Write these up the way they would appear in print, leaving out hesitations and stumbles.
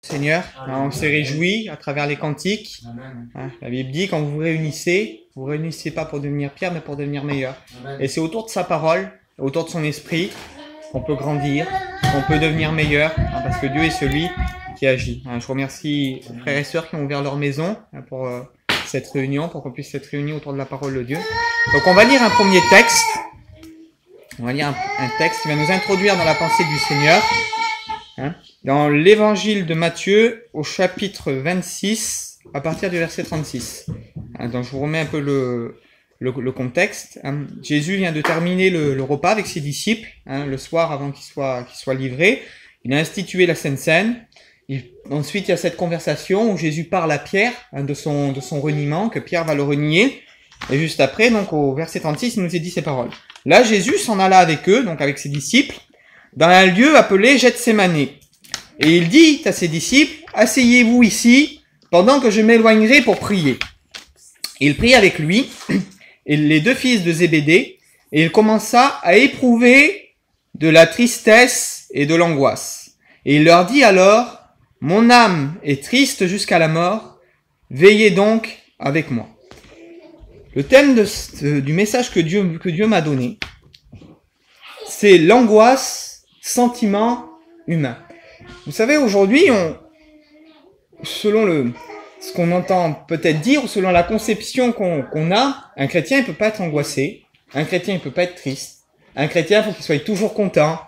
Seigneur, on s'est réjoui à travers les cantiques. La Bible dit, quand vous vous réunissez pas pour devenir pire, mais pour devenir meilleur. Et c'est autour de sa parole, autour de son esprit, qu'on peut grandir, qu'on peut devenir meilleur, parce que Dieu est celui qui agit. Je vous remercie les frères et sœurs qui ont ouvert leur maison pour cette réunion, pour qu'on puisse être réunis autour de la parole de Dieu. Donc on va lire un premier texte. On va lire un texte qui va nous introduire dans la pensée du Seigneur. Dans l'évangile de Matthieu, au chapitre 26, à partir du verset 36. Donc je vous remets un peu le contexte. Jésus vient de terminer le repas avec ses disciples, le soir avant qu'il soit livré. Il a institué la Sainte Seine. Ensuite, il y a cette conversation où Jésus parle à Pierre de son reniement, que Pierre va le renier. Et juste après, donc au verset 36, il nous est dit ces paroles. Là, Jésus s'en alla avec eux, donc avec ses disciples, dans un lieu appelé Gethsémane. Et il dit à ses disciples, « Asseyez-vous ici, pendant que je m'éloignerai pour prier. » Il prit avec lui, et les deux fils de Zébédée, et il commença à éprouver de la tristesse et de l'angoisse. Et il leur dit alors, « Mon âme est triste jusqu'à la mort, veillez donc avec moi. » Le thème du message que Dieu m'a donné, c'est l'angoisse, sentiment humain. Vous savez, aujourd'hui, selon ce qu'on entend peut-être dire, ou selon la conception qu'on a, un chrétien, il peut pas être angoissé, un chrétien, il peut pas être triste, un chrétien, il faut qu'il soit toujours content.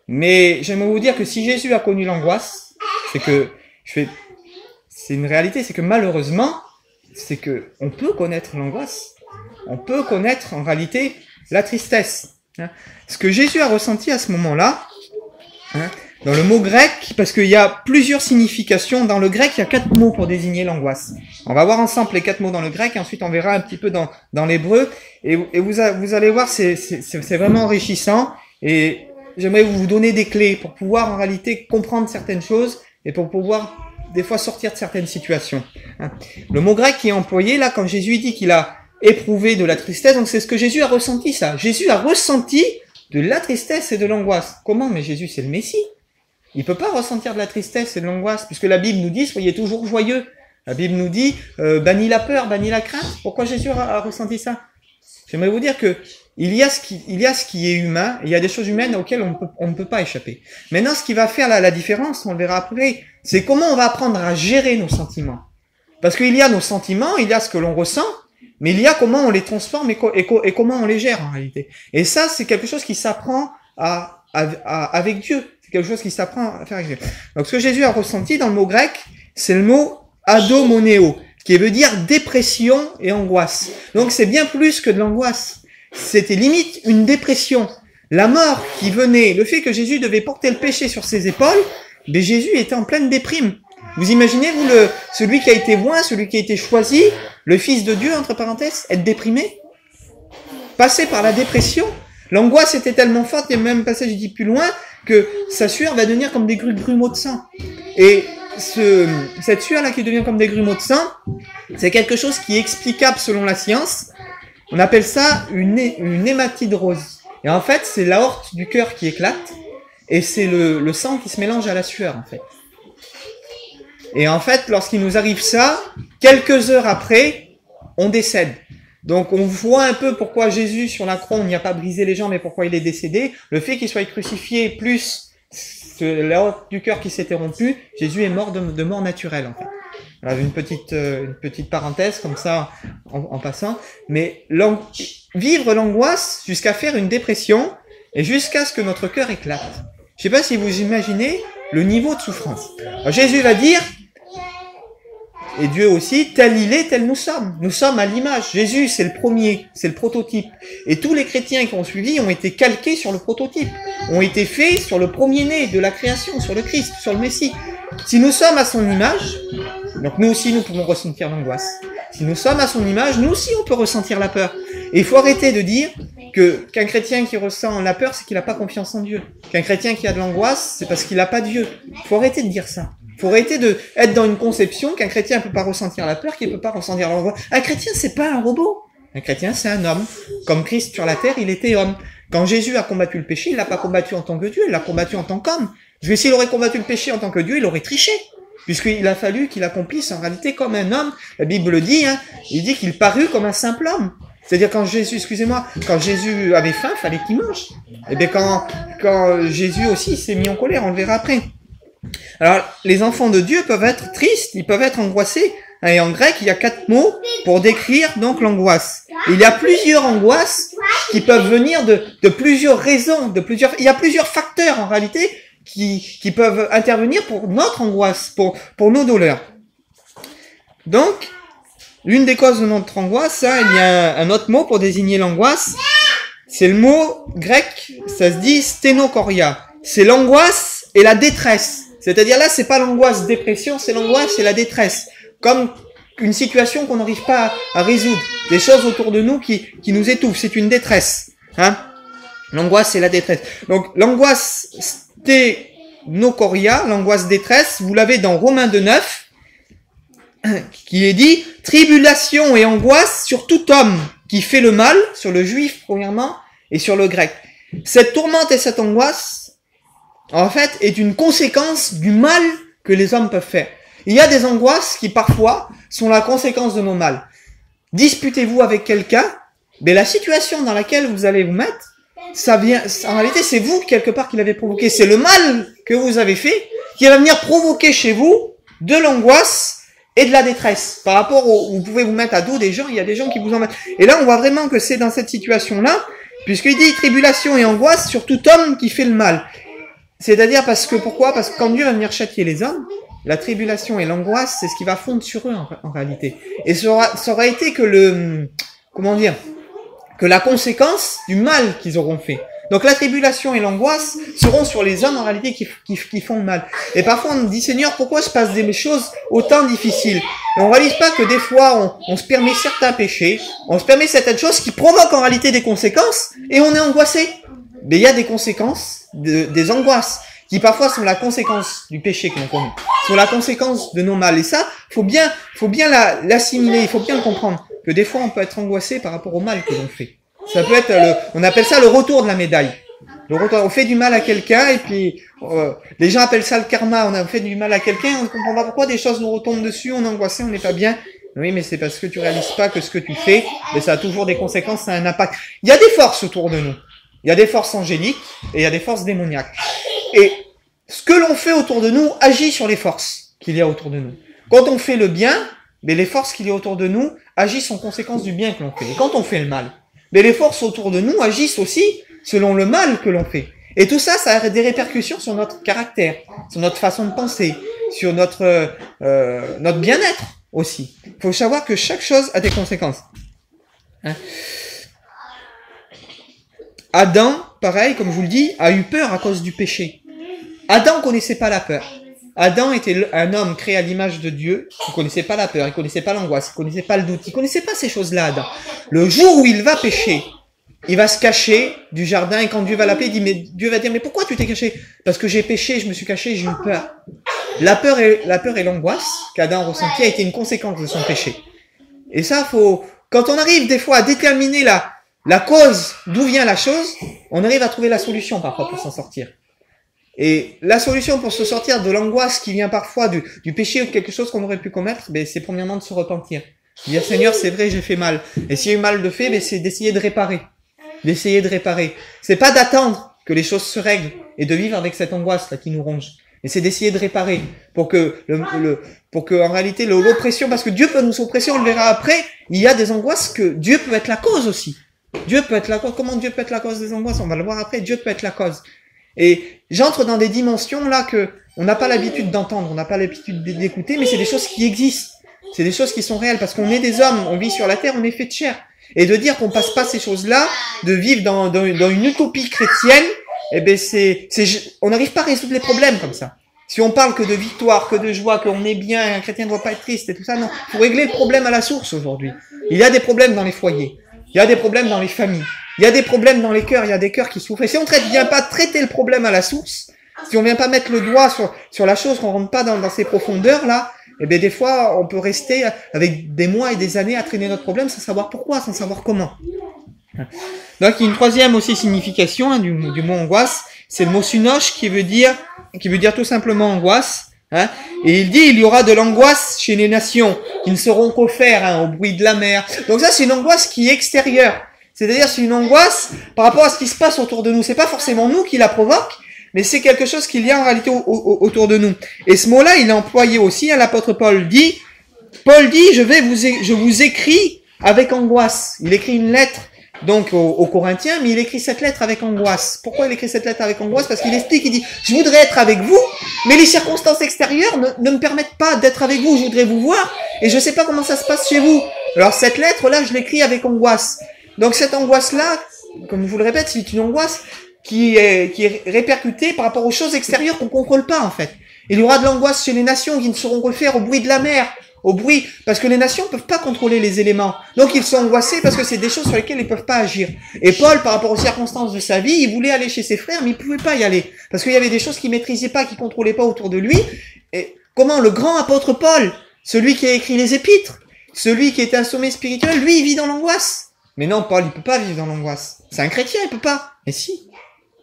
Mais j'aimerais vous dire que si Jésus a connu l'angoisse, c'est une réalité, c'est que malheureusement, c'est que on peut connaître l'angoisse, on peut connaître en réalité la tristesse. Ce que Jésus a ressenti à ce moment-là, dans le mot grec, parce qu'il y a plusieurs significations. Dans le grec, il y a 4 mots pour désigner l'angoisse. On va voir ensemble les 4 mots dans le grec, et ensuite on verra un petit peu dans l'hébreu. Et vous allez voir, c'est vraiment enrichissant. Et j'aimerais vous donner des clés pour pouvoir en réalité comprendre certaines choses et pour pouvoir des fois sortir de certaines situations. Le mot grec qui est employé là, quand Jésus dit qu'il a éprouvé de la tristesse, donc c'est ce que Jésus a ressenti, ça. Jésus a ressenti de la tristesse et de l'angoisse. Comment? Mais Jésus, c'est le Messie. Il peut pas ressentir de la tristesse et de l'angoisse, puisque la Bible nous dit, soyez toujours joyeux. La Bible nous dit, bannis la peur, bannis la crainte. Pourquoi Jésus a ressenti ça? J'aimerais vous dire que il y a ce qui est humain, et il y a des choses humaines auxquelles on ne peut pas échapper. Maintenant, ce qui va faire la différence, on le verra après, c'est comment on va apprendre à gérer nos sentiments. Parce qu'il y a nos sentiments, il y a ce que l'on ressent, mais il y a comment on les transforme et comment on les gère en réalité. Et ça, c'est quelque chose qui s'apprend avec Dieu. C'est quelque chose qui s'apprend à faire avec Dieu. Donc ce que Jésus a ressenti dans le mot grec, c'est le mot adomoneo, qui veut dire dépression et angoisse. Donc c'est bien plus que de l'angoisse. C'était limite une dépression. La mort qui venait, le fait que Jésus devait porter le péché sur ses épaules, mais Jésus était en pleine déprime. Vous imaginez, vous, celui qui a été loin, celui qui a été choisi, le Fils de Dieu, entre parenthèses, être déprimé? Passer par la dépression? L'angoisse était tellement forte, il y a même un passage, je dis plus loin, que sa sueur va devenir comme des grumeaux de sang. Et cette sueur-là qui devient comme des grumeaux de sang, c'est quelque chose qui est explicable selon la science. On appelle ça une hématidrose. Et en fait, c'est l'aorte du cœur qui éclate, et c'est le sang qui se mélange à la sueur, en fait. Et en fait, lorsqu'il nous arrive ça, quelques heures après, on décède. Donc on voit un peu pourquoi Jésus, sur la croix, on n'y a pas brisé les jambes, mais pourquoi il est décédé. Le fait qu'il soit crucifié, plus l'aorte du cœur qui s'était rompue, Jésus est mort de mort naturelle, en fait. Voilà, une petite parenthèse, comme ça, en passant. Mais vivre l'angoisse jusqu'à faire une dépression, et jusqu'à ce que notre cœur éclate. Je sais pas si vous imaginez le niveau de souffrance. Alors, Jésus va dire, et Dieu aussi, tel il est, tel nous sommes. Nous sommes à l'image. Jésus, c'est le premier, c'est le prototype. Et tous les chrétiens qui ont suivi ont été calqués sur le prototype, ont été faits sur le premier-né de la création, sur le Christ, sur le Messie. Si nous sommes à son image, donc nous aussi, nous pouvons ressentir l'angoisse. Si nous sommes à son image, nous aussi, on peut ressentir la peur. Et il faut arrêter de dire qu'un chrétien qui ressent la peur, c'est qu'il n'a pas confiance en Dieu. Qu'un chrétien qui a de l'angoisse, c'est parce qu'il n'a pas Dieu. Il faut arrêter de dire ça. Il faut arrêter d'être dans une conception qu'un chrétien ne peut pas ressentir la peur, qu'il ne peut pas ressentir l'angoisse. Un chrétien, c'est pas un robot. Un chrétien, c'est un homme. Comme Christ sur la terre, il était homme. Quand Jésus a combattu le péché, il l'a pas combattu en tant que Dieu, il l'a combattu en tant qu'homme. Parce que s'il aurait combattu le péché en tant que Dieu, il aurait triché. puisqu'il a fallu qu'il accomplisse en réalité comme un homme. La Bible le dit, hein, il dit qu'il parut comme un simple homme. C'est-à-dire quand Jésus, excusez-moi, quand Jésus avait faim, fallait qu'il mange. Et bien quand Jésus aussi s'est mis en colère, on le verra après. Alors, les enfants de Dieu peuvent être tristes, ils peuvent être angoissés. Et en grec, il y a 4 mots pour décrire donc l'angoisse. Il y a plusieurs angoisses qui peuvent venir de plusieurs raisons, il y a plusieurs facteurs en réalité qui peuvent intervenir pour notre angoisse, pour nos douleurs. Donc, l'une des causes de notre angoisse, hein, il y a un autre mot pour désigner l'angoisse. C'est le mot grec, ça se dit sténochoria. C'est l'angoisse et la détresse. C'est-à-dire là, c'est pas l'angoisse dépression, c'est l'angoisse et la détresse. Comme une situation qu'on n'arrive pas à résoudre. Des choses autour de nous qui nous étouffent. C'est une détresse. Hein? L'angoisse et la détresse. Donc, l'angoisse sténochoria, l'angoisse détresse, vous l'avez dans Romains 2:9, qui est dit « Tribulation et angoisse sur tout homme qui fait le mal », sur le juif premièrement, et sur le grec. Cette tourmente et cette angoisse, en fait, est une conséquence du mal que les hommes peuvent faire. Il y a des angoisses qui, parfois, sont la conséquence de nos mal. Disputez-vous avec quelqu'un, mais la situation dans laquelle vous allez vous mettre, ça vient, en réalité, c'est vous, quelque part, qui l'avez provoqué. C'est le mal que vous avez fait qui va venir provoquer chez vous de l'angoisse et de la détresse. Par rapport vous pouvez vous mettre à dos des gens, il y a des gens qui vous en mettent. Et là, on voit vraiment que c'est dans cette situation-là, puisqu'il dit tribulation et angoisse sur tout homme qui fait le mal. C'est-à-dire pourquoi? Parce que quand Dieu va venir châtier les hommes, la tribulation et l'angoisse, c'est ce qui va fondre sur eux en réalité. Et ça aura été que que la conséquence du mal qu'ils auront fait. Donc la tribulation et l'angoisse seront sur les hommes en réalité qui font le mal. Et parfois on dit Seigneur, pourquoi se passent des choses autant difficiles? Et on réalise pas que des fois on se permet certains péchés, on se permet certaines choses qui provoquent en réalité des conséquences et on est angoissé. Mais il y a des conséquences, des angoisses, qui parfois sont la conséquence du péché que l'on commet, sont la conséquence de nos mal. Et ça, faut bien l'assimiler, il faut bien le comprendre, que des fois on peut être angoissé par rapport au mal que l'on fait. Ça peut être on appelle ça le retour de la médaille. On fait du mal à quelqu'un et puis les gens appellent ça le karma. On a fait du mal à quelqu'un, on ne comprend pas pourquoi des choses nous retombent dessus, on est angoissé, on n'est pas bien. Oui, mais c'est parce que tu réalises pas que ce que tu fais, mais ça a toujours des conséquences, ça a un impact. Il y a des forces autour de nous. Il y a des forces angéliques et il y a des forces démoniaques. Et ce que l'on fait autour de nous agit sur les forces qu'il y a autour de nous. Quand on fait le bien, mais les forces qu'il y a autour de nous agissent en conséquence du bien que l'on fait. Et quand on fait le mal, mais les forces autour de nous agissent aussi selon le mal que l'on fait. Et tout ça, ça a des répercussions sur notre caractère, sur notre façon de penser, sur notre bien-être aussi. Il faut savoir que chaque chose a des conséquences. Hein? Adam, pareil, comme je vous le dis, a eu peur à cause du péché. Adam connaissait pas la peur. Adam était un homme créé à l'image de Dieu. Il connaissait pas la peur, il connaissait pas l'angoisse, il connaissait pas le doute, il connaissait pas ces choses-là, Adam. Le jour où il va pécher, il va se cacher du jardin et quand Dieu va l'appeler, Dieu va dire, mais pourquoi tu t'es caché? Parce que j'ai péché, je me suis caché, j'ai eu peur. La peur et l'angoisse qu'Adam ressentit a été une conséquence de son péché. Et ça, quand on arrive des fois à déterminer la cause, d'où vient la chose, on arrive à trouver la solution parfois pour s'en sortir. Et la solution pour se sortir de l'angoisse qui vient parfois du péché ou de quelque chose qu'on aurait pu commettre, c'est premièrement de se repentir. Dire Seigneur, c'est vrai, j'ai fait mal. Et s'il y a eu mal de fait, c'est d'essayer de réparer. C'est pas d'attendre que les choses se règlent et de vivre avec cette angoisse là qui nous ronge. Mais c'est d'essayer de réparer pour que en réalité l'oppression, parce que Dieu peut nous oppresser, on le verra après, il y a des angoisses que Dieu peut être la cause aussi. Dieu peut être la cause. Comment Dieu peut être la cause des angoisses? On va le voir après. Dieu peut être la cause. Et j'entre dans des dimensions là que on n'a pas l'habitude d'entendre, on n'a pas l'habitude d'écouter, mais c'est des choses qui existent. C'est des choses qui sont réelles parce qu'on est des hommes, on vit sur la terre, on est fait de chair. Et de dire qu'on passe pas ces choses-là, de vivre dans une utopie chrétienne, on n'arrive pas à résoudre les problèmes comme ça. Si on parle que de victoire, que de joie, qu'on est bien, un chrétien ne doit pas être triste et tout ça, non. Faut régler le problème à la source aujourd'hui. Il y a des problèmes dans les foyers. Il y a des problèmes dans les familles. Il y a des problèmes dans les cœurs. Il y a des cœurs qui souffrent. Et si on vient pas traiter le problème à la source, si on vient pas mettre le doigt sur la chose, qu'on rentre pas dans ces profondeurs-là, des fois, on peut rester avec des mois et des années à traîner notre problème sans savoir pourquoi, sans savoir comment. Donc, il y a une troisième aussi signification du mot angoisse. C'est le mot sunoche qui veut dire tout simplement angoisse Hein. Et il dit, il y aura de l'angoisse chez les nations qui ne seront qu'offerts au bruit de la mer. Donc ça, c'est une angoisse qui est extérieure. C'est-à-dire, c'est une angoisse par rapport à ce qui se passe autour de nous. C'est pas forcément nous qui la provoque, mais c'est quelque chose qu'il y a en réalité autour de nous. Et ce mot-là, il est employé aussi. L'apôtre Paul dit, je vous écris avec angoisse. Il écrit une lettre donc aux Corinthiens, mais il écrit cette lettre avec angoisse. Pourquoi il écrit cette lettre avec angoisse? Parce qu'il explique, il dit, je voudrais être avec vous, mais les circonstances extérieures ne me permettent pas d'être avec vous. Je voudrais vous voir, et je sais pas comment ça se passe chez vous. Alors cette lettre-là, je l'écris avec angoisse. Donc cette angoisse-là, comme je vous le répète, c'est une angoisse qui est répercutée par rapport aux choses extérieures qu'on contrôle pas, en fait. Il y aura de l'angoisse chez les nations qui ne sauront que faire au bruit de la mer, au bruit, parce que les nations peuvent pas contrôler les éléments. Donc ils sont angoissés parce que c'est des choses sur lesquelles ils peuvent pas agir. Et Paul, par rapport aux circonstances de sa vie, il voulait aller chez ses frères, mais il pouvait pas y aller. Parce qu'il y avait des choses qu'il maîtrisait pas, qu'il contrôlait pas autour de lui. Et comment le grand apôtre Paul, celui qui a écrit les épîtres, celui qui était un sommet spirituel, lui, il vit dans l'angoisse. Mais non, Paul, il peut pas vivre dans l'angoisse. C'est un chrétien, il peut pas. Et si.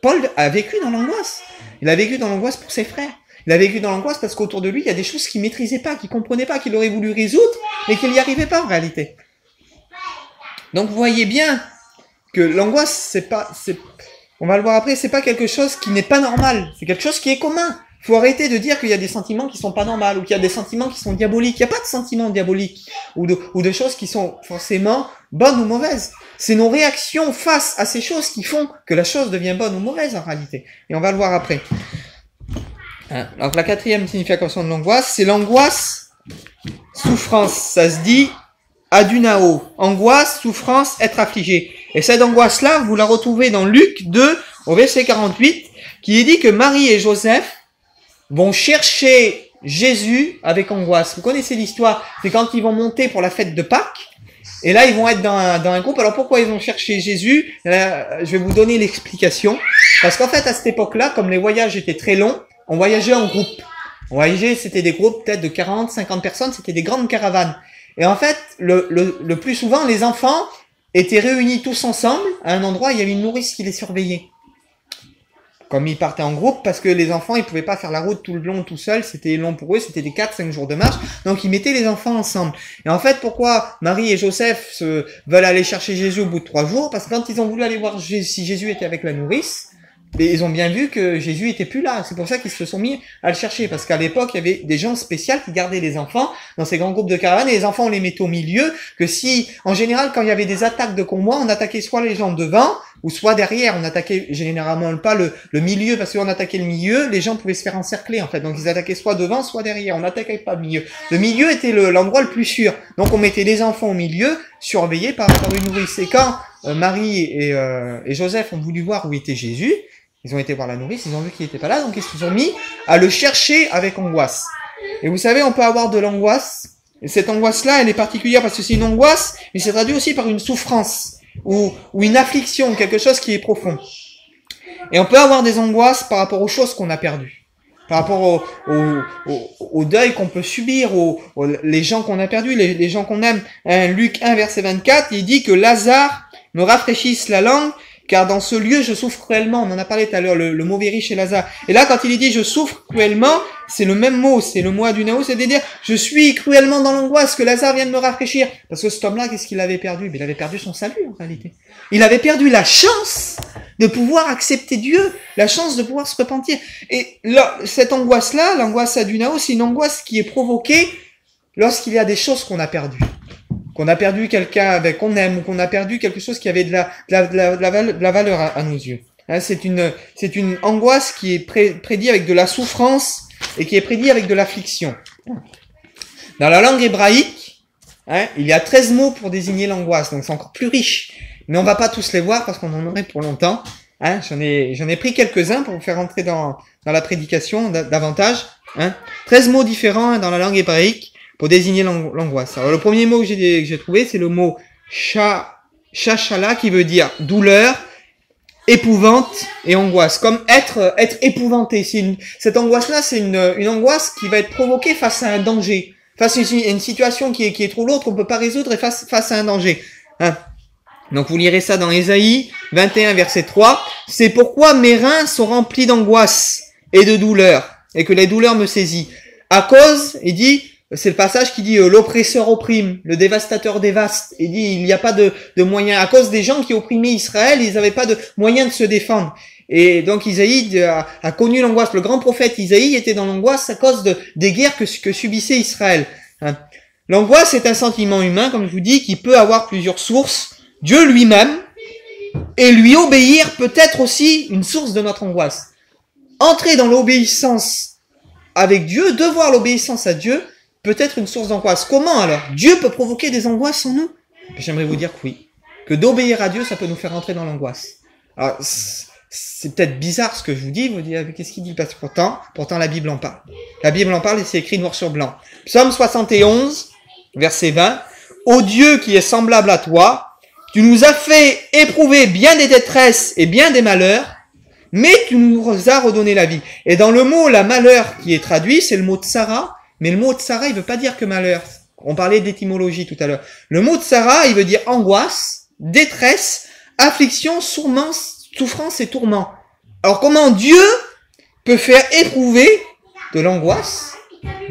Paul a vécu dans l'angoisse. Il a vécu dans l'angoisse pour ses frères. Il a vécu dans l'angoisse parce qu'autour de lui, il y a des choses qu'il maîtrisait pas, qu'il comprenait pas, qu'il aurait voulu résoudre, mais qu'il n'y arrivait pas en réalité. Donc vous voyez bien que l'angoisse, on va le voir après, c'est pas quelque chose qui n'est pas normal. C'est quelque chose qui est commun. Il faut arrêter de dire qu'il y a des sentiments qui sont pas normaux, ou qu'il y a des sentiments qui sont diaboliques. Il n'y a pas de sentiments diaboliques, ou de choses qui sont forcément bonnes ou mauvaises. C'est nos réactions face à ces choses qui font que la chose devient bonne ou mauvaise en réalité. Et on va le voir après. Alors la quatrième signification de l'angoisse, c'est l'angoisse, souffrance. Ça se dit adunao. Angoisse, souffrance, être affligé. Et cette angoisse-là, vous la retrouvez dans Luc 2, au verset 48, qui est dit que Marie et Joseph vont chercher Jésus avec angoisse. Vous connaissez l'histoire, c'est quand ils vont monter pour la fête de Pâques, et là ils vont être dans un groupe. Alors pourquoi ils vont chercher Jésus? Là, je vais vous donner l'explication. Parce qu'en fait, à cette époque-là, comme les voyages étaient très longs, on voyageait en groupe. On voyageait, c'était des groupes peut-être de 40, 50 personnes, c'était des grandes caravanes. Et en fait, le plus souvent, les enfants étaient réunis tous ensemble à un endroit, il y avait une nourrice qui les surveillait. Comme ils partaient en groupe, parce que les enfants, ils pouvaient pas faire la route tout le long, tout seuls, c'était long pour eux, c'était des 4-5 jours de marche, donc ils mettaient les enfants ensemble. Et en fait, pourquoi Marie et Joseph veulent aller chercher Jésus au bout de 3 jours? Parce que quand ils ont voulu aller voir si Jésus était avec la nourrice, mais ils ont bien vu que Jésus était plus là. C'est pour ça qu'ils se sont mis à le chercher. Parce qu'à l'époque, il y avait des gens spéciaux qui gardaient les enfants dans ces grands groupes de caravanes. Et les enfants, on les mettait au milieu. Que si, en général, quand il y avait des attaques de convoi, on attaquait soit les gens devant ou soit derrière. On attaquait généralement pas le milieu, parce qu'on attaquait le milieu, les gens pouvaient se faire encercler en fait. Donc ils attaquaient soit devant, soit derrière. On n'attaquait pas le milieu. Le milieu était l'endroit le plus sûr. Donc on mettait les enfants au milieu, surveillés par une nourrice. Et quand Marie et Joseph ont voulu voir où était Jésus, ils ont été voir la nourrice, ils ont vu qu'il n'était pas là, donc ils se sont mis à le chercher avec angoisse. Et vous savez, on peut avoir de l'angoisse, et cette angoisse-là, elle est particulière parce que c'est une angoisse, mais c'est traduit aussi par une souffrance, ou une affliction, quelque chose qui est profond. Et on peut avoir des angoisses par rapport aux choses qu'on a perdues, par rapport au deuil qu'on peut subir, les gens qu'on a perdus, les gens qu'on aime. Luc 1, verset 24, il dit que Lazare me rafraîchisse la langue, car dans ce lieu, je souffre cruellement. On en a parlé tout à l'heure, le mot véri chez Lazare. Et là, quand il est dit « je souffre cruellement », c'est le même mot, c'est le mot adunao, c'est-à-dire « je suis cruellement dans l'angoisse que Lazare vienne me rafraîchir ». Parce que cet homme-là, qu'est-ce qu'il avait perdu? Il avait perdu son salut, en réalité. Il avait perdu la chance de pouvoir accepter Dieu, la chance de pouvoir se repentir. Et là, cette angoisse-là, l'angoisse adunao, c'est une angoisse qui est provoquée lorsqu'il y a des choses qu'on a perdues. Qu'on a perdu quelqu'un qu'on aime, ou qu'on a perdu quelque chose qui avait de la valeur à nos yeux. Hein, c'est une angoisse qui est prédite avec de la souffrance et qui est prédite avec de l'affliction. Dans la langue hébraïque, il y a 13 mots pour désigner l'angoisse, donc c'est encore plus riche. Mais on va pas tous les voir parce qu'on en aurait pour longtemps. J'en ai pris quelques-uns pour vous faire entrer dans la prédication davantage. 13 mots différents dans la langue hébraïque pour désigner l'angoisse. Alors le premier mot que j'ai trouvé, c'est le mot shashala, qui veut dire douleur, épouvante et angoisse. Comme être épouvanté. Cette angoisse-là, c'est une angoisse qui va être provoquée face à un danger, face à une situation qui est trop lourde qu'on peut pas résoudre et face à un danger. Donc vous lirez ça dans Ésaïe 21, verset 3. C'est pourquoi mes reins sont remplis d'angoisse et de douleur, et que les douleurs me saisissent. À cause, il dit, c'est le passage qui dit l'oppresseur opprime, le dévastateur dévaste. Il dit il n'y a pas de moyens. À cause des gens qui opprimaient Israël, ils n'avaient pas de moyens de se défendre. Et donc Isaïe a connu l'angoisse. Le grand prophète Isaïe était dans l'angoisse à cause des guerres que subissait Israël. Hein. L'angoisse est un sentiment humain, comme je vous dis, qui peut avoir plusieurs sources. Dieu lui-même, et lui obéir peut être aussi une source de notre angoisse. Entrer dans l'obéissance avec Dieu, devoir l'obéissance à Dieu, peut être une source d'angoisse. Comment alors? Dieu peut provoquer des angoisses en nous? J'aimerais vous dire que oui. Que d'obéir à Dieu, ça peut nous faire entrer dans l'angoisse. Alors, c'est peut-être bizarre ce que je vous dis qu'est-ce qu'il dit? Parce que pourtant la Bible en parle. La Bible en parle et c'est écrit noir sur blanc. Psaume 71, verset 20. Ô Dieu qui est semblable à toi, tu nous as fait éprouver bien des détresses et bien des malheurs, mais tu nous as redonné la vie. Et dans le mot, la malheur qui est traduit, c'est le mot tsara, mais le mot tsara, il veut pas dire que malheur. On parlait d'étymologie tout à l'heure. Le mot tsara, il veut dire angoisse, détresse, affliction, souffrance et tourment. Alors comment Dieu peut faire éprouver de l'angoisse,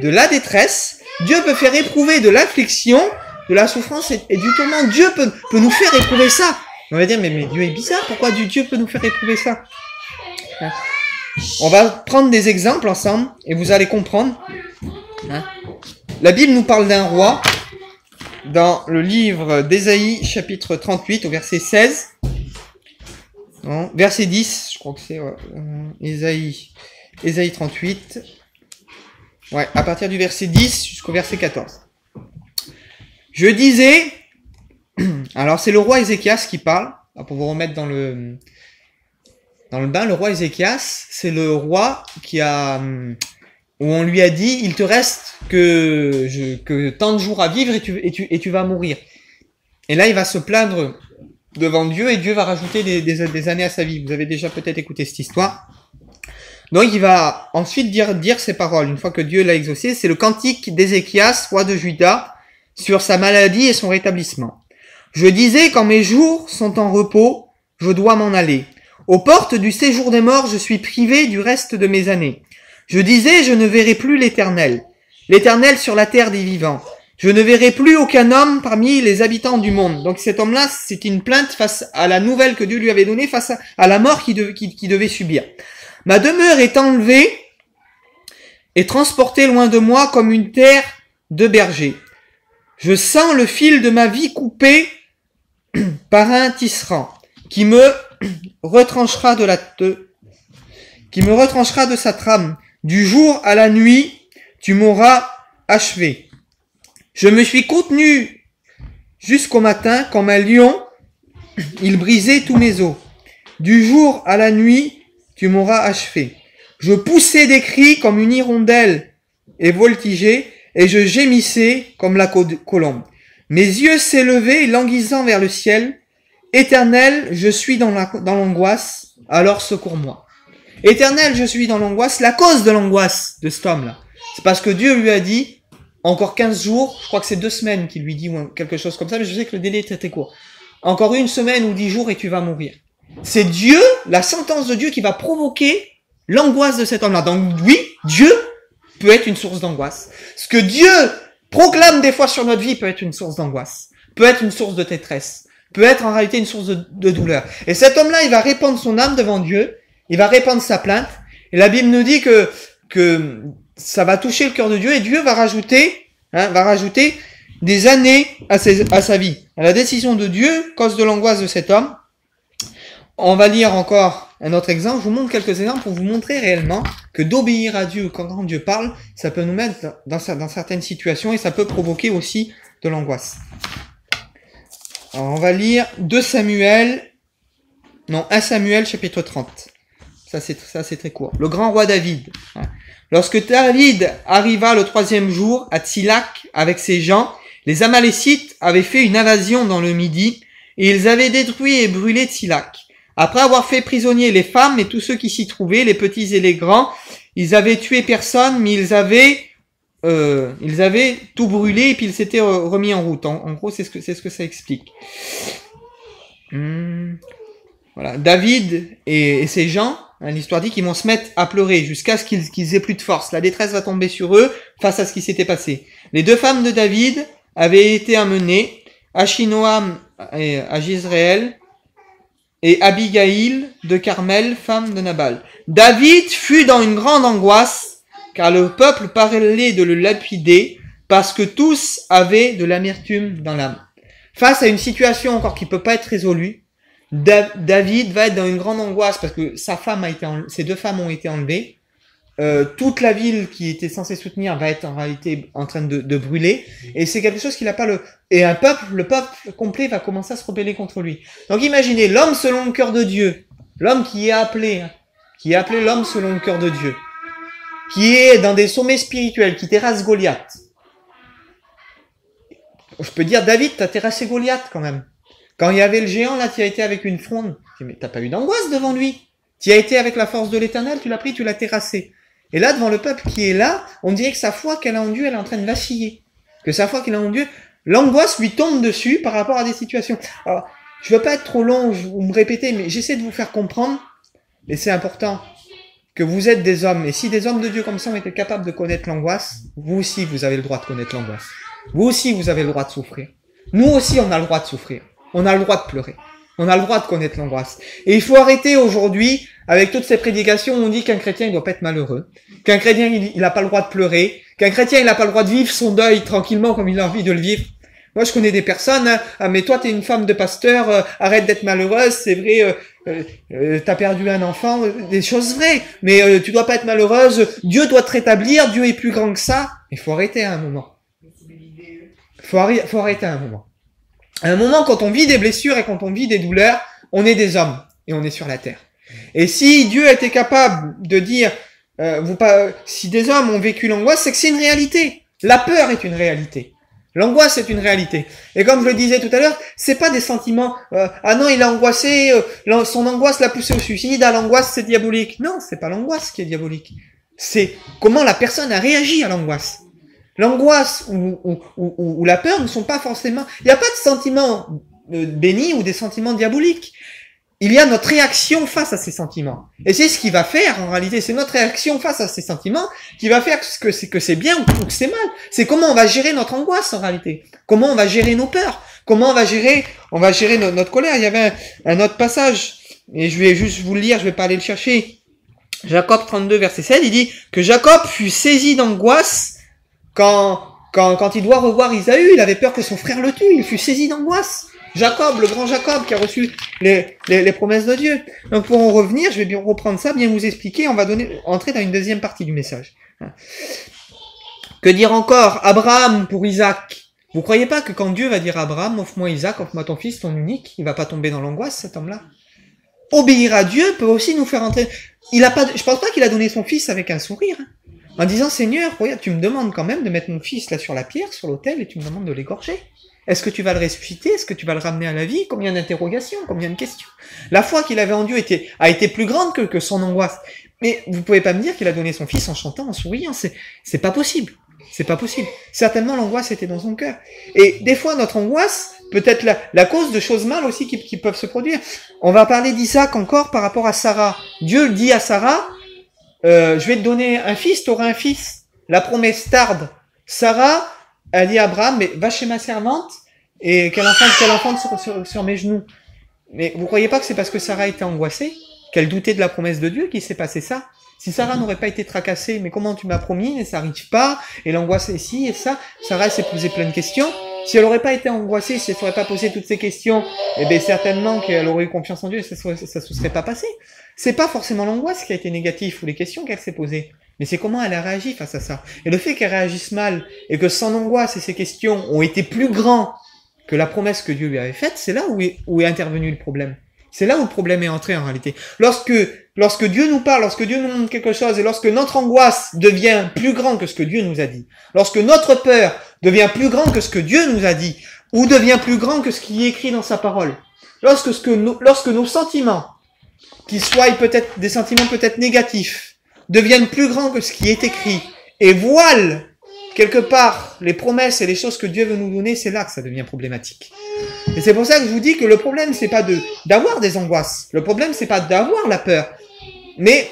de la détresse? Dieu peut faire éprouver de l'affliction, de la souffrance et du tourment. Dieu peut nous faire éprouver ça. On va dire, mais Dieu est bizarre, pourquoi Dieu peut nous faire éprouver ça? On va prendre des exemples ensemble et vous allez comprendre. La Bible nous parle d'un roi dans le livre d'Ésaïe, chapitre 38, au verset 16. Non, verset 10, je crois que c'est Ésaïe 38. Ouais, à partir du verset 10 jusqu'au verset 14. Je disais, alors c'est le roi Ézéchias qui parle, pour vous remettre dans le bain. Le roi Ézéchias, c'est le roi où on lui a dit, il te reste que tant de jours à vivre et tu vas mourir. Et là, il va se plaindre devant Dieu et Dieu va rajouter des années à sa vie. Vous avez déjà peut-être écouté cette histoire. Donc, il va ensuite dire ces paroles. Une fois que Dieu l'a exaucé, c'est le cantique d'Ézéchias, roi de Juda, sur sa maladie et son rétablissement. Je disais, quand mes jours sont en repos, je dois m'en aller. Aux portes du séjour des morts, je suis privé du reste de mes années. Je disais, je ne verrai plus l'Éternel. L'Éternel sur la terre des vivants. Je ne verrai plus aucun homme parmi les habitants du monde. Donc cet homme-là, c'est une plainte face à la nouvelle que Dieu lui avait donnée, face à la mort qu'il devait subir. Ma demeure est enlevée et transportée loin de moi comme une terre de berger. Je sens le fil de ma vie coupé par un tisserand qui me retranchera de sa trame. Du jour à la nuit, tu m'auras achevé. Je me suis contenu jusqu'au matin, comme un lion, il brisait tous mes os. Du jour à la nuit, tu m'auras achevé. Je poussais des cris comme une hirondelle et voltigeais, et je gémissais comme la colombe. Mes yeux s'élevaient, languissant vers le ciel. Éternel, je suis dans l'angoisse, alors secours-moi. Éternel, je suis dans l'angoisse. La cause de l'angoisse de cet homme-là, c'est parce que Dieu lui a dit, encore 15 jours, je crois que c'est 2 semaines qu'il lui dit, ou quelque chose comme ça, mais je sais que le délai est très court. Encore 1 semaine ou 10 jours et tu vas mourir. C'est Dieu, la sentence de Dieu qui va provoquer l'angoisse de cet homme-là. Donc oui, Dieu peut être une source d'angoisse. Ce que Dieu proclame des fois sur notre vie peut être une source d'angoisse, peut être une source de détresse, peut être en réalité une source de douleur. Et cet homme-là, il va répandre son âme devant Dieu, il va répandre sa plainte, et la Bible nous dit que ça va toucher le cœur de Dieu, et Dieu va rajouter des années à sa vie. La décision de Dieu cause de l'angoisse de cet homme. On va lire encore un autre exemple. Je vous montre quelques exemples pour vous montrer réellement que d'obéir à Dieu quand Dieu parle, ça peut nous mettre dans certaines situations et ça peut provoquer aussi de l'angoisse. Alors, on va lire 1 Samuel chapitre 30. Ça c'est très court. Le grand roi David. Lorsque David arriva le 3e jour à Tsilak avec ses gens, les Amalécites avaient fait une invasion dans le Midi et ils avaient détruit et brûlé Tsilak. Après avoir fait prisonniers les femmes et tous ceux qui s'y trouvaient, les petits et les grands, ils avaient tué personne, mais ils avaient tout brûlé et puis ils s'étaient remis en route. En gros, c'est ce que ça explique. Voilà, David et ses gens hein, l'histoire dit qu'ils vont se mettre à pleurer jusqu'à ce qu'ils aient plus de force. La détresse va tomber sur eux face à ce qui s'était passé. Les deux femmes de David avaient été amenées, Achinoam à Jezréel et Abigail de Carmel, femme de Nabal. David fut dans une grande angoisse, car le peuple parlait de le lapider, parce que tous avaient de l'amertume dans l'âme. Face à une situation encore qui peut pas être résolue, David va être dans une grande angoisse parce que ses deux femmes ont été enlevées. Toute la ville qui était censée soutenir va être en réalité en train de brûler. Et c'est quelque chose qu'il n'a pas et le peuple complet va commencer à se rebeller contre lui. Donc imaginez l'homme selon le cœur de Dieu, l'homme qui est appelé l'homme selon le cœur de Dieu, qui est dans des sommets spirituels, qui terrasse Goliath. Je peux dire, David, t'as terrassé Goliath quand même. Quand il y avait le géant, là, tu as été avec une fronde. Mais t'as pas eu d'angoisse devant lui. Tu as été avec la force de l'Éternel, tu l'as pris, tu l'as terrassé. Et là, devant le peuple qui est là, on dirait que sa foi qu'elle a en Dieu, elle est en train de vaciller. Que sa foi qu'elle a en Dieu, l'angoisse lui tombe dessus par rapport à des situations. Alors, je veux pas être trop long ou me répéter, mais j'essaie de vous faire comprendre, et c'est important, que vous êtes des hommes. Et si des hommes de Dieu comme ça ont été capables de connaître l'angoisse, vous aussi, vous avez le droit de connaître l'angoisse. Vous aussi, vous avez le droit de souffrir. Nous aussi, on a le droit de souffrir. On a le droit de pleurer. On a le droit de connaître l'angoisse. Et il faut arrêter aujourd'hui, avec toutes ces prédications, où on dit qu'un chrétien, il doit pas être malheureux. Qu'un chrétien, il a pas le droit de pleurer. Qu'un chrétien, il a pas le droit de vivre son deuil tranquillement comme il a envie de le vivre. Moi, je connais des personnes, ah, mais toi, t'es une femme de pasteur, arrête d'être malheureuse, c'est vrai, t'as perdu un enfant, des choses vraies. Mais tu dois pas être malheureuse, Dieu doit te rétablir, Dieu est plus grand que ça. Il faut arrêter à un moment. Faut arrêter à un moment. À un moment, quand on vit des blessures et quand on vit des douleurs, on est des hommes et on est sur la terre. Et si Dieu était capable de dire, si des hommes ont vécu l'angoisse, c'est que c'est une réalité. La peur est une réalité. L'angoisse est une réalité. Et comme je le disais tout à l'heure, c'est pas des sentiments, ah non, il a angoissé, son angoisse l'a poussé au suicide, ah l'angoisse c'est diabolique. Non, c'est pas l'angoisse qui est diabolique. C'est comment la personne a réagi à l'angoisse. L'angoisse ou la peur ne sont pas forcément... Il n'y a pas de sentiments bénis ou des sentiments diaboliques. Il y a notre réaction face à ces sentiments. Et c'est ce qui va faire, en réalité, c'est notre réaction face à ces sentiments qui va faire que c'est bien ou que c'est mal. C'est comment on va gérer notre angoisse, en réalité. Comment on va gérer nos peurs. Comment on va gérer notre colère. Il y avait un autre passage, et je vais juste vous le lire, je vais pas aller le chercher. Jacob 32, verset 7, il dit que Jacob fut saisi d'angoisse quand il doit revoir Isaü, il avait peur que son frère le tue, il fut saisi d'angoisse. Jacob, le grand Jacob, qui a reçu les promesses de Dieu. Donc pour en revenir, je vais bien reprendre ça, bien vous expliquer, on va entrer dans une deuxième partie du message. Que dire encore? Abraham pour Isaac. Vous croyez pas que quand Dieu va dire à Abraham, offre-moi Isaac, offre-moi ton fils, ton unique, il va pas tomber dans l'angoisse, cet homme-là? Obéir à Dieu peut aussi nous faire entrer... je pense pas qu'il a donné son fils avec un sourire, hein. En disant, Seigneur, regarde, tu me demandes quand même de mettre mon fils là sur la pierre, sur l'autel, et tu me demandes de l'égorger. Est-ce que tu vas le ressusciter? Est-ce que tu vas le ramener à la vie? Combien d'interrogations? Combien de questions? La foi qu'il avait en Dieu a été plus grande que son angoisse. Mais vous pouvez pas me dire qu'il a donné son fils en chantant, en souriant. C'est pas possible. C'est pas possible. Certainement, l'angoisse était dans son cœur. Et des fois, notre angoisse peut être la cause de choses mal aussi qui peuvent se produire. On va parler d'Isaac encore par rapport à Sarah. Dieu dit à Sarah, je vais te donner un fils, tu auras un fils. La promesse tarde. Sarah a dit à Abraham, mais va chez ma servante et qu'elle enfante sur mes genoux. Mais vous croyez pas que c'est parce que Sarah était angoissée, qu'elle doutait de la promesse de Dieu qu'il s'est passé ça? Si Sarah n'aurait pas été tracassée, mais comment tu m'as promis, et ça arrive pas, et l'angoisse est ci et ça, Sarah s'est posé plein de questions. Si elle aurait pas été angoissée, si elle n'aurait pas posé toutes ces questions, eh bien certainement qu'elle aurait eu confiance en Dieu et ça se serait pas passé. C'est pas forcément l'angoisse qui a été négative ou les questions qu'elle s'est posées, mais c'est comment elle a réagi face à ça. Et le fait qu'elle réagisse mal et que son angoisse et ses questions ont été plus grands que la promesse que Dieu lui avait faite, c'est là où est intervenu le problème. C'est là où le problème est entré en réalité. Lorsque Dieu nous parle, lorsque Dieu nous montre quelque chose et lorsque notre angoisse devient plus grand que ce que Dieu nous a dit, lorsque notre peur devient plus grand que ce que Dieu nous a dit, ou devient plus grand que ce qui est écrit dans sa parole, lorsque nos sentiments, qui soient peut-être des sentiments peut-être négatifs, deviennent plus grands que ce qui est écrit et voilent quelque part les promesses et les choses que Dieu veut nous donner, c'est là que ça devient problématique. Et c'est pour ça que je vous dis que le problème, c'est pas d'avoir des angoisses. Le problème, c'est pas d'avoir la peur. Mais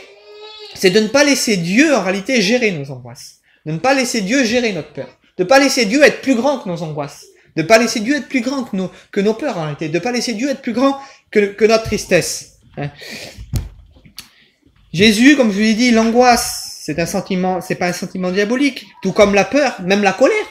c'est de ne pas laisser Dieu, en réalité, gérer nos angoisses. De ne pas laisser Dieu gérer notre peur. De ne pas laisser Dieu être plus grand que nos angoisses. De ne pas laisser Dieu être plus grand que nos peurs, en réalité. De ne pas laisser Dieu être plus grand que notre tristesse. Hein. Jésus, comme je vous l'ai dit, l'angoisse, c'est un sentiment, c'est pas un sentiment diabolique. Tout comme la peur, même la colère.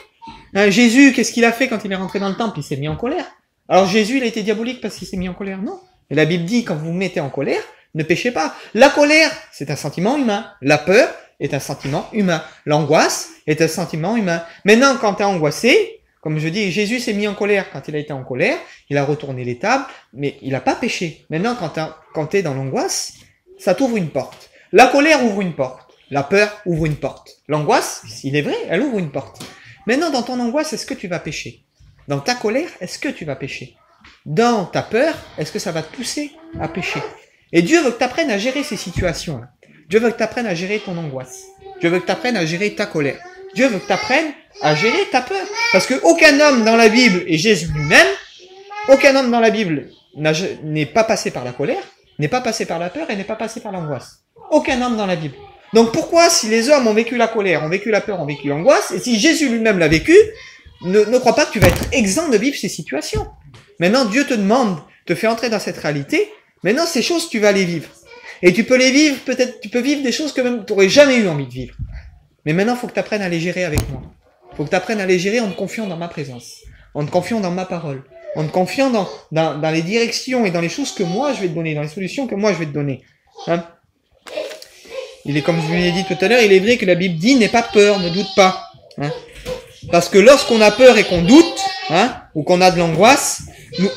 Hein, Jésus, qu'est-ce qu'il a fait quand il est rentré dans le temple? Il s'est mis en colère. Alors Jésus, il a été diabolique parce qu'il s'est mis en colère? Non. Et la Bible dit, quand vous vous mettez en colère, ne péchez pas. La colère, c'est un sentiment humain. La peur est un sentiment humain. L'angoisse est un sentiment humain. Maintenant, quand tu es angoissé, comme je dis, Jésus s'est mis en colère. Quand il a été en colère, il a retourné les tables, mais il n'a pas péché. Maintenant, quand tu es dans l'angoisse, ça t'ouvre une porte. La colère ouvre une porte. La peur ouvre une porte. L'angoisse, s'il est vrai, elle ouvre une porte. Maintenant, dans ton angoisse, est-ce que tu vas pécher? Dans ta colère, est-ce que tu vas pécher? Dans ta peur, est-ce que ça va te pousser à pécher? Et Dieu veut que tu apprennes à gérer ces situations-là. Dieu veut que tu apprennes à gérer ton angoisse. Dieu veut que tu apprennes à gérer ta colère. Dieu veut que tu apprennes à gérer ta peur. Parce qu'aucun homme dans la Bible, et Jésus lui-même, aucun homme dans la Bible n'est pas passé par la colère, n'est pas passé par la peur et n'est pas passé par l'angoisse. Aucun homme dans la Bible. Donc pourquoi, si les hommes ont vécu la colère, ont vécu la peur, ont vécu l'angoisse, et si Jésus lui-même l'a vécu, ne crois pas que tu vas être exempt de vivre ces situations. Maintenant, Dieu te demande, te fait entrer dans cette réalité. Maintenant, ces choses, tu vas les vivre. Et tu peux les vivre, peut-être, tu peux vivre des choses que même tu n'aurais jamais eu envie de vivre. Mais maintenant, il faut que tu apprennes à les gérer avec moi. Il faut que tu apprennes à les gérer en te confiant dans ma présence, en te confiant dans ma parole, en te confiant dans les directions et dans les choses que moi je vais te donner, dans les solutions que moi je vais te donner. Hein? Il est, comme je vous l'ai dit tout à l'heure, il est vrai que la Bible dit, n'aie pas peur, ne doute pas. Hein? Parce que lorsqu'on a peur et qu'on doute, hein, ou qu'on a de l'angoisse,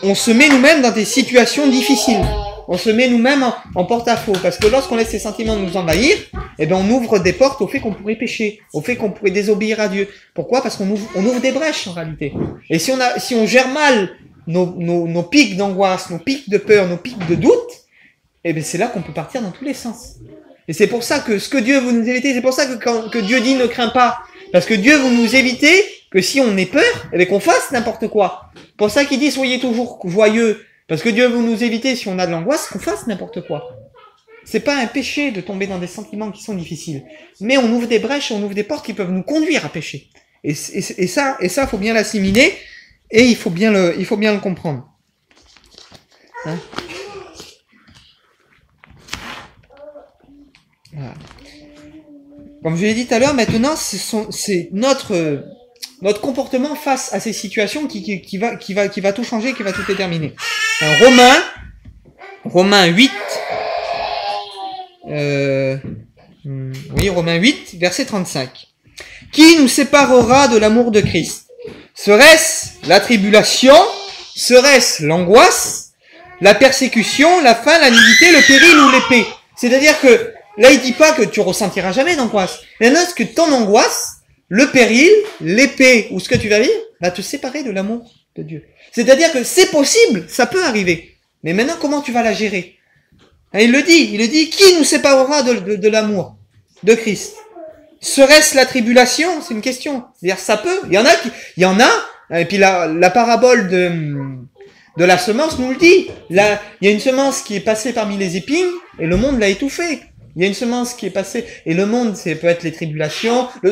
on se met nous-mêmes dans des situations difficiles. On se met nous-mêmes en porte-à-faux. Parce que lorsqu'on laisse ces sentiments nous envahir, eh ben, on ouvre des portes au fait qu'on pourrait pécher, au fait qu'on pourrait désobéir à Dieu. Pourquoi? Parce qu'on ouvre des brèches, en réalité. Et si on gère mal nos pics d'angoisse, nos pics de peur, nos pics de doute, eh ben, c'est là qu'on peut partir dans tous les sens. Et c'est pour ça que ce que Dieu veut nous éviter, c'est pour ça que Dieu dit ne crains pas. Parce que Dieu veut nous éviter que si on ait peur, eh bien qu'on fasse n'importe quoi. Pour ça qu'il dit soyez toujours joyeux. Parce que Dieu veut nous éviter, si on a de l'angoisse, qu'on fasse n'importe quoi. C'est pas un péché de tomber dans des sentiments qui sont difficiles. Mais on ouvre des brèches, on ouvre des portes qui peuvent nous conduire à pécher. Et ça, faut bien l'assimiler, et il faut bien le comprendre. Hein? Voilà. Comme je l'ai dit tout à l'heure, maintenant, c'est notre comportement face à ces situations qui va tout changer, qui va tout déterminer. Alors, Romains 8, Romains 8, verset 35. Qui nous séparera de l'amour de Christ? Serait-ce la tribulation? Serait-ce l'angoisse? La persécution? La faim? La nudité? Le péril ou l'épée? C'est-à-dire que là, il dit pas que tu ressentiras jamais d'angoisse. Maintenant, est-ce que ton angoisse, le péril, l'épée, ou ce que tu vas vivre, va te séparer de l'amour de Dieu? C'est-à-dire que c'est possible, ça peut arriver. Mais maintenant, comment tu vas la gérer? Et il le dit, qui nous séparera de l'amour de Christ? Serait-ce la tribulation? C'est une question. C'est-à-dire, ça peut. Il y en a, et puis la parabole de la semence nous le dit. Là, il y a une semence qui est passée parmi les épines, et le monde l'a étouffée. Il y a une semence qui est passée, et le monde, ça peut être les tribulations. Il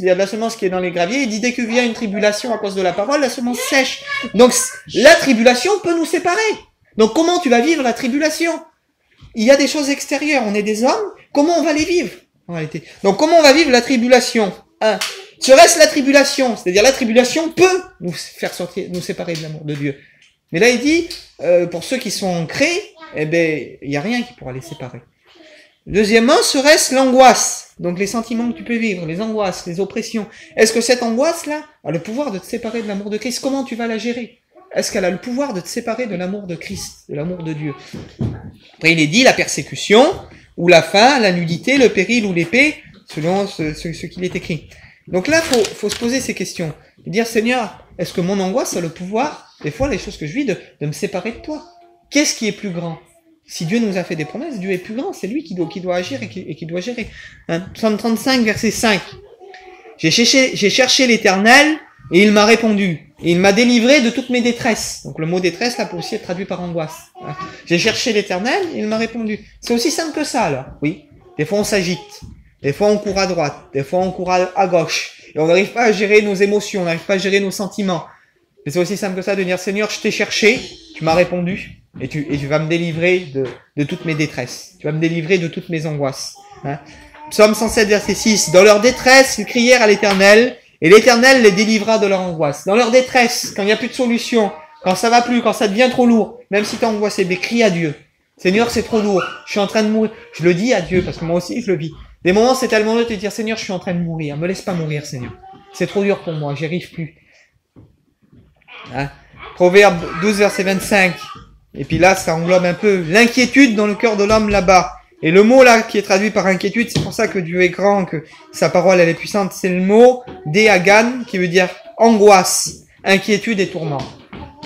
y a de la semence qui est dans les graviers. Il dit, dès qu'il vient une tribulation à cause de la parole, la semence sèche. Donc, la tribulation peut nous séparer. Donc, comment tu vas vivre la tribulation? Il y a des choses extérieures. On est des hommes. Comment on va les vivre, en réalité? Donc, comment on va vivre la tribulation? Serait-ce la tribulation? C'est-à-dire, la tribulation peut nous faire nous séparer de l'amour de Dieu. Mais là, il dit, pour ceux qui sont ancrés, eh ben, il y a rien qui pourra les séparer. Deuxièmement, serait-ce l'angoisse? Donc les sentiments que tu peux vivre, les angoisses, les oppressions. Est-ce que cette angoisse-là a le pouvoir de te séparer de l'amour de Christ? Comment tu vas la gérer? Est-ce qu'elle a le pouvoir de te séparer de l'amour de Christ, de l'amour de Dieu? Après, il est dit la persécution, ou la faim, la nudité, le péril ou l'épée, selon ce qu'il est écrit. Donc là, faut se poser ces questions. Et dire, Seigneur, est-ce que mon angoisse a le pouvoir, des fois, les choses que je vis, de me séparer de toi? Qu'est-ce qui est plus grand? Si Dieu nous a fait des promesses, Dieu est plus grand, c'est lui qui doit agir et qui doit gérer. Psaume 35, verset 5. J'ai cherché l'Éternel, Et il m'a répondu. Et il m'a délivré de toutes mes détresses. Donc le mot détresse, là, peut aussi être traduit par angoisse. J'ai cherché l'Éternel, et il m'a répondu. C'est aussi simple que ça, là. Oui. Des fois, on s'agite. Des fois, on court à droite. Des fois, on court à gauche. Et on n'arrive pas à gérer nos émotions. On n'arrive pas à gérer nos sentiments. Mais c'est aussi simple que ça de dire, Seigneur, je t'ai cherché. Tu m'as répondu. Et tu vas me délivrer de toutes mes détresses. Tu vas me délivrer de toutes mes angoisses. Psaume 107, verset 6. Dans leur détresse, ils crièrent à l'Éternel. Et l'Éternel les délivra de leur angoisse. Dans leur détresse, quand il n'y a plus de solution, quand ça va plus, quand ça devient trop lourd, même si t'es angoissé, mais crie à Dieu. Seigneur, c'est trop lourd. Je suis en train de mourir. Je le dis à Dieu, parce que moi aussi, je le vis. Des moments, c'est tellement dur de te dire, Seigneur, je suis en train de mourir. Me laisse pas mourir, Seigneur. C'est trop dur pour moi. J'y arrive plus. Proverbe 12, verset 25. Et puis là, ça englobe un peu l'inquiétude dans le cœur de l'homme là-bas. Et le mot là qui est traduit par inquiétude, c'est pour ça que Dieu est grand, que sa parole elle est puissante. C'est le mot déagan qui veut dire angoisse, inquiétude et tourment.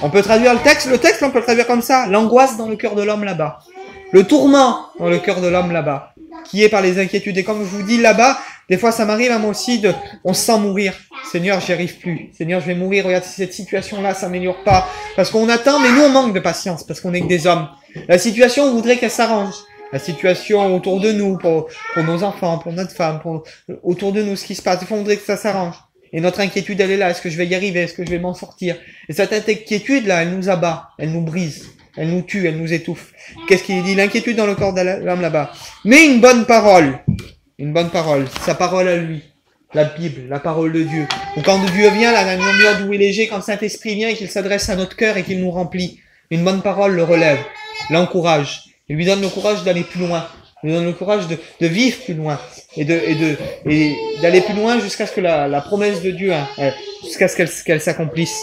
On peut traduire le texte on peut le traduire comme ça. L'angoisse dans le cœur de l'homme là-bas. Le tourment dans le cœur de l'homme là-bas. Qui est par les inquiétudes. Et comme je vous dis là-bas, des fois ça m'arrive à moi aussi on se sent mourir. Seigneur, j'y arrive plus. Seigneur, je vais mourir. Regarde, cette situation-là s'améliore pas. Parce qu'on attend, mais nous on manque de patience. Parce qu'on est que des hommes. La situation, on voudrait qu'elle s'arrange. La situation autour de nous, pour nos enfants, pour notre femme, autour de nous, ce qui se passe. Des fois, on voudrait que ça s'arrange. Et notre inquiétude, elle est là. Est-ce que je vais y arriver? Est-ce que je vais m'en sortir? Et cette inquiétude-là, elle nous abat. Elle nous brise. Elle nous tue. Elle nous étouffe. Qu'est-ce qu'il dit? L'inquiétude dans le corps de l'homme là-bas. Mais une bonne parole. Une bonne parole. Sa parole à lui. La Bible, la parole de Dieu. Ou quand Dieu vient, là, dans une doux et léger, quand le Saint-Esprit vient et qu'il s'adresse à notre cœur et qu'il nous remplit. Une bonne parole le relève. L'encourage. Il lui donne le courage d'aller plus loin. Il lui donne le courage de vivre plus loin. Et d'aller plus loin jusqu'à ce que la promesse de Dieu, jusqu'à ce qu'elle s'accomplisse.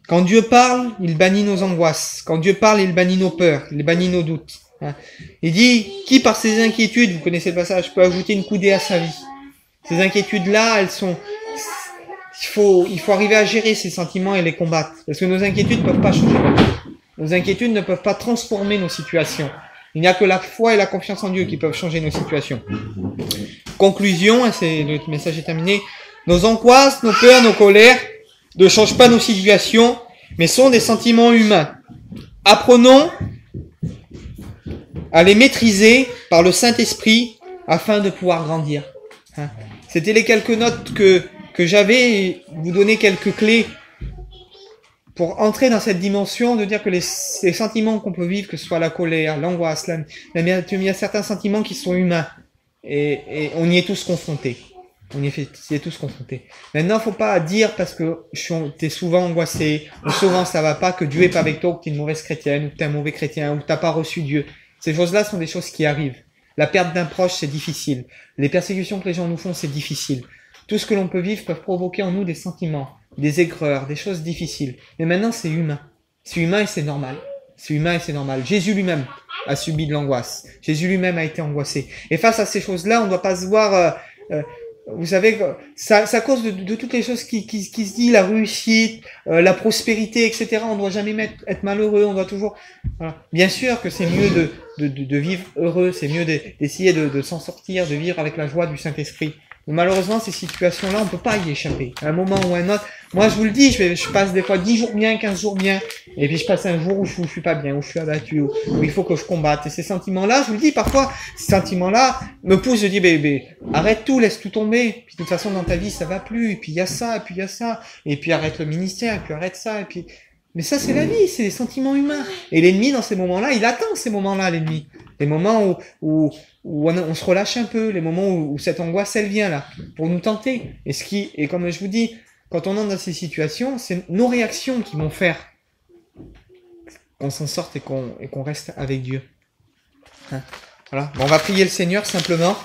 Quand Dieu parle, il bannit nos angoisses. Quand Dieu parle, il bannit nos peurs. Il bannit nos doutes. Il dit, qui par ses inquiétudes, vous connaissez le passage, peut ajouter une coudée à sa vie. Ces inquiétudes-là, elles sont... Il faut arriver à gérer ces sentiments et les combattre. Parce que nos inquiétudes ne peuvent pas changer. Nos inquiétudes ne peuvent pas transformer nos situations. Il n'y a que la foi et la confiance en Dieu qui peuvent changer nos situations. Conclusion, et le message est terminé. Nos angoisses, nos peurs, nos colères ne changent pas nos situations, mais sont des sentiments humains. Apprenons à les maîtriser par le Saint-Esprit afin de pouvoir grandir. C'était les quelques notes que j'avais, vous donner quelques clés pour entrer dans cette dimension de dire que les sentiments qu'on peut vivre, que ce soit la colère, l'angoisse, il y a certains sentiments qui sont humains. Et on y est tous confrontés. On y est tous confrontés. Maintenant, faut pas dire parce que t'es souvent angoissé, ou souvent ça va pas, que Dieu est pas avec toi, ou que t'es une mauvaise chrétienne, ou que t'es un mauvais chrétien, ou que t'as pas reçu Dieu. Ces choses-là sont des choses qui arrivent. La perte d'un proche, c'est difficile. Les persécutions que les gens nous font, c'est difficile. Tout ce que l'on peut vivre peut provoquer en nous des sentiments, des aigreurs, des choses difficiles. Mais maintenant, c'est humain. C'est humain et c'est normal. C'est humain et c'est normal. Jésus lui-même a subi de l'angoisse. Jésus lui-même a été angoissé. Et face à ces choses-là, on ne doit pas se voir... vous savez, ça à cause de toutes les choses qui se disent, la réussite, la prospérité, etc. On ne doit jamais être malheureux. On doit toujours... Voilà. Bien sûr que c'est mieux de vivre heureux. C'est mieux d'essayer de s'en sortir, de vivre avec la joie du Saint-Esprit. Malheureusement, ces situations-là, on peut pas y échapper. À un moment ou à un autre. Moi, je vous le dis, je passe des fois 10 jours bien, 15 jours bien. Et puis, je passe un jour où je suis pas bien, où je suis abattu, où il faut que je combatte. Et ces sentiments-là, je vous le dis, parfois, ces sentiments-là me poussent, je dis, bébé, arrête tout, laisse tout tomber. Puis, de toute façon, dans ta vie, ça va plus. Et puis, il y a ça, et puis, il y a ça. Et puis, arrête le ministère, et puis, arrête ça, et puis... Mais ça, c'est la vie, c'est des sentiments humains. Et l'ennemi, dans ces moments-là, il attend ces moments-là, l'ennemi. Les moments où on se relâche un peu, les moments où cette angoisse, elle vient là, pour nous tenter. Et comme je vous dis, quand on entre dans ces situations, c'est nos réactions qui vont faire qu'on s'en sorte et qu'on reste avec Dieu. Voilà. Bon, on va prier le Seigneur simplement.